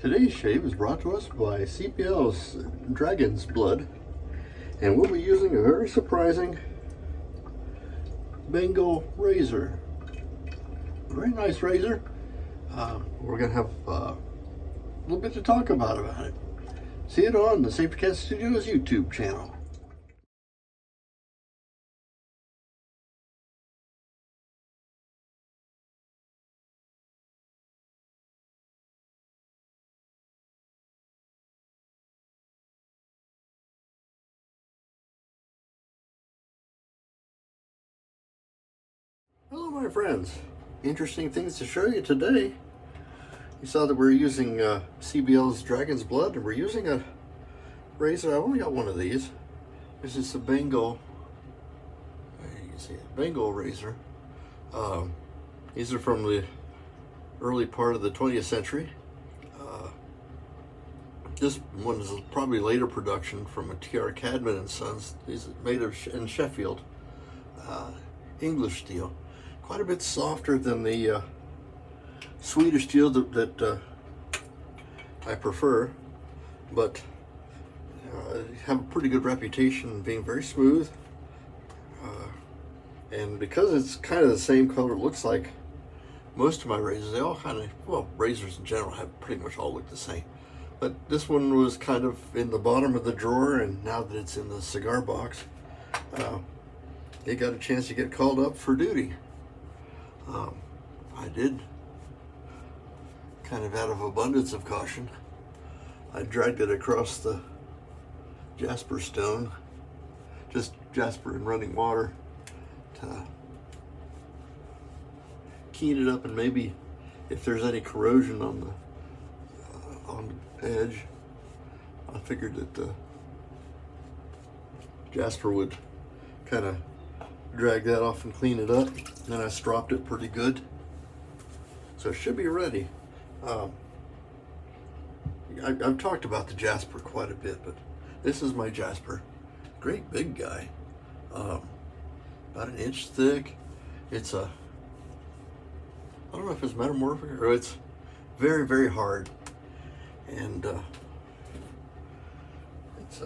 Today's shave is brought to us by CBL's Dragon's Blood, and we'll be using a very surprising Bengall razor. Very nice razor. We're going to have a little bit to talk about it. See it on the Safety Cat Studios YouTube channel. Hello my friends, interesting things to show you today. You saw that we're using CBL's Dragon's Blood, and we're using a razor. I only got one of these. This is a Bengall, you can see it, Bengall razor. These are from the early part of the 20th century. This one is probably later production from a T.R. Cadman and Sons. These are made in Sheffield, English steel. Quite a bit softer than the Swedish steel that I prefer, but have a pretty good reputation being very smooth. And because it's kind of the same color, it looks like most of my razors, they all kind of, well, razors in general have pretty much all look the same. But this one was kind of in the bottom of the drawer, and now that it's in the cigar box, it got a chance to get called up for duty. I did, kind of out of abundance of caution, I dragged it across the jasper stone, just jasper in running water, to keen it up, and maybe if there's any corrosion on the edge, I figured that the jasper would kind of drag that off and clean it up. And then I stropped it pretty good, so it should be ready. I've talked about the jasper quite a bit, but this is my jasper. Great big guy, about an inch thick. It's I don't know if it's metamorphic or it's very, very hard, and it's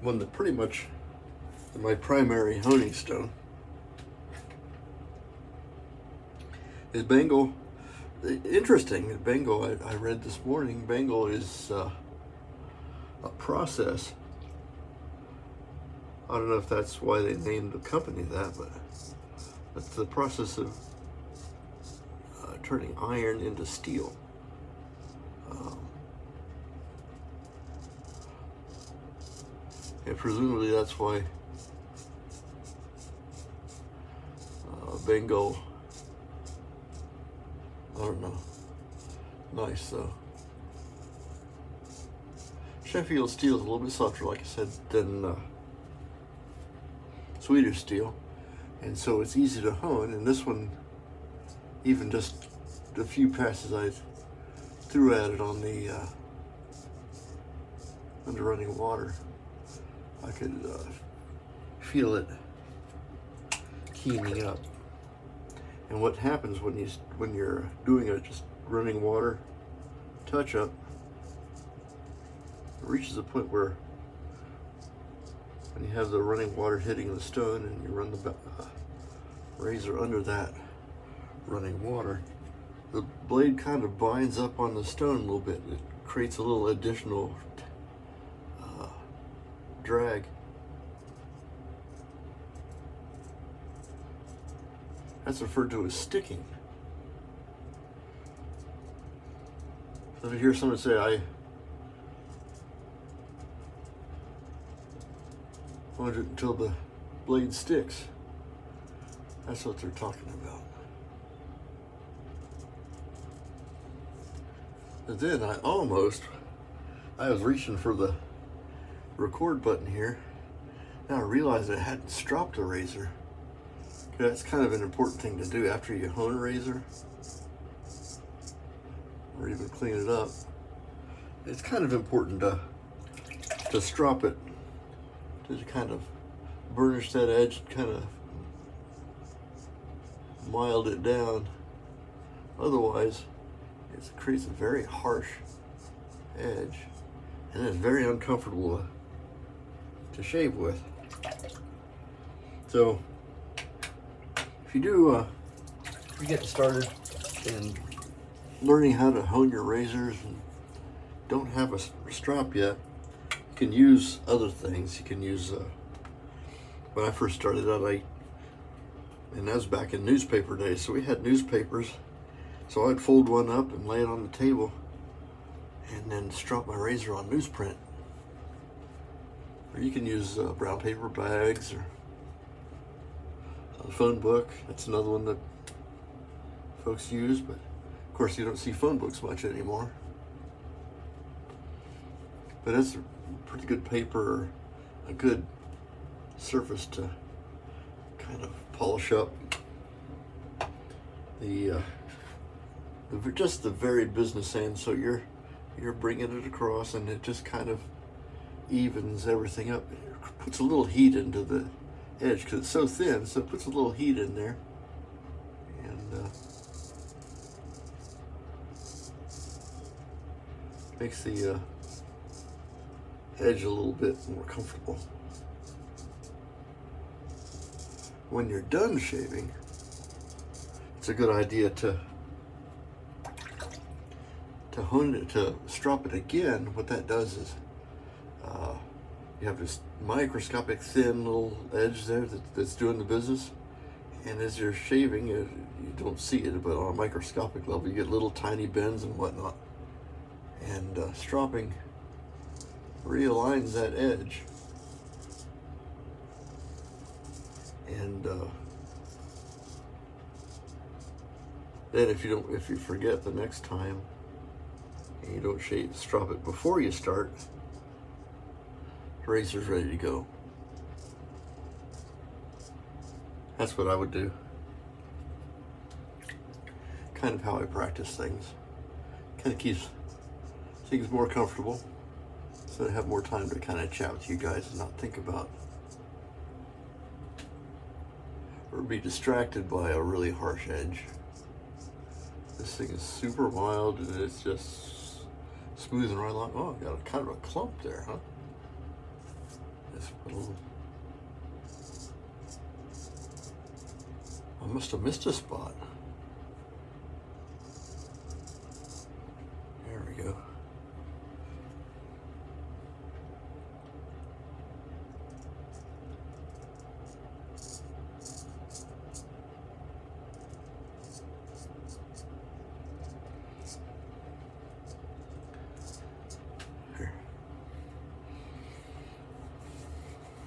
one that pretty much is my primary honing stone. Is Bengall. Interesting, Bengall, I read this morning, Bengall is a process. I don't know if that's why they named the company that, but it's the process of turning iron into steel. And presumably that's why Bengall, I don't know. Nice though. Sheffield steel is a little bit softer, like I said, than Swedish steel, and so it's easy to hone. And this one, even just the few passes I threw at it on the under running water, I could feel it keening up. And what happens when you're doing a just running water touch up, it reaches a point where when you have the running water hitting the stone and you run the razor under that running water, the blade kind of binds up on the stone a little bit. It creates a little additional drag. That's referred to as sticking. So if you hear someone say, I want it until the blade sticks, that's what they're talking about. But then I was reaching for the record button here. Now I realized I hadn't stropped the razor. That's kind of an important thing to do after you hone a razor, or even clean it up. It's kind of important to strop it, to kind of burnish that edge, kind of mild it down. Otherwise, it creates a very harsh edge, and it's very uncomfortable to shave with. So if you do you get started in learning how to hone your razors and don't have a strop yet, you can use other things. You can use when I first started out, and that was back in newspaper days, so we had newspapers, so I'd fold one up and lay it on the table and then strop my razor on newsprint. Or you can use brown paper bags or a phone book. That's another one that folks use, but of course you don't see phone books much anymore. But it's a pretty good paper, a good surface to kind of polish up just the very business end. So you're bringing it across, and it just kind of evens everything up. It puts a little heat into the edge because it's so thin, so it puts a little heat in there, and makes the edge a little bit more comfortable. When you're done shaving, it's a good idea to hone it, to strop it again. What that does is you have this microscopic thin little edge there that's doing the business, and as you're shaving, you don't see it, but on a microscopic level you get little tiny bends and whatnot, and stropping realigns that edge. And then if you forget the next time and you don't strop it before you start, the razor's ready to go. That's what I would do. Kind of how I practice things. Kind of keeps things more comfortable, so I have more time to kind of chat with you guys and not think about or be distracted by a really harsh edge. This thing is super mild, and it's just smoothing right along. Oh, I got a kind of a clump there, huh? Just a little. I must have missed a spot. There we go.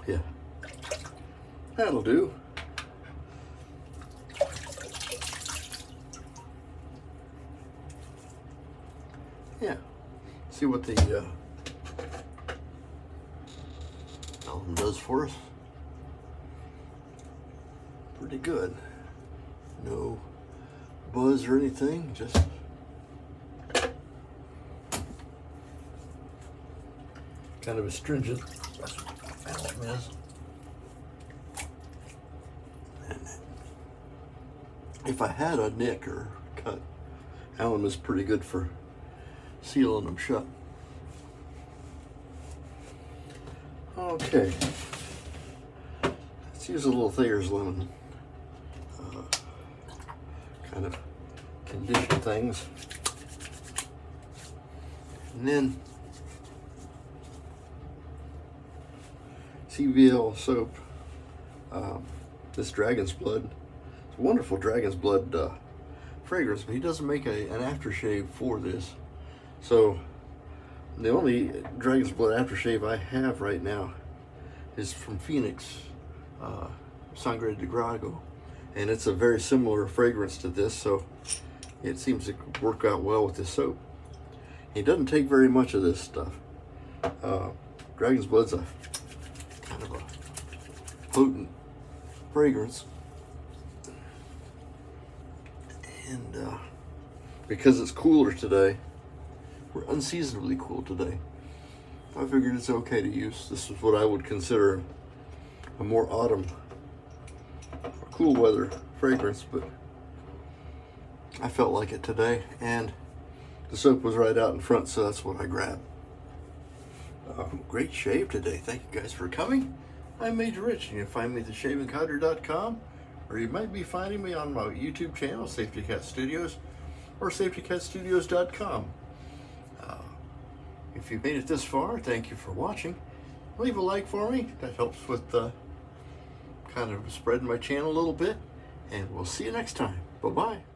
Yeah, that'll do. Yeah, see what the album does for us. Pretty good. No buzz or anything, just kind of astringent. That's what alum is. And if I had a nick or cut, alum is pretty good for sealing them shut. Okay, let's use a little Thayer's lemon. Kind of condition things. And then CBL soap, this Dragon's Blood. It's a wonderful Dragon's Blood fragrance, but he doesn't make an aftershave for this. So the only Dragon's Blood aftershave I have right now is from Phoenix, Sangre de Grago, and it's a very similar fragrance to this, so it seems to work out well with this soap. He doesn't take very much of this stuff. Dragon's Blood's a kind of a potent fragrance, and because it's cooler today, we're unseasonably cool today, I figured it's okay to use. This is what I would consider a more autumn or cool weather fragrance, but I felt like it today, and the soap was right out in front, so that's what I grabbed. Great shave today. Thank you guys for coming. I'm Major Rich, and you can find me at theshavingcutter.com, or you might be finding me on my YouTube channel, Safety Cat Studios, or safetycatstudios.com. If you made it this far, thank you for watching. Leave a like for me. That helps with kind of spreading my channel a little bit. And we'll see you next time. Bye-bye.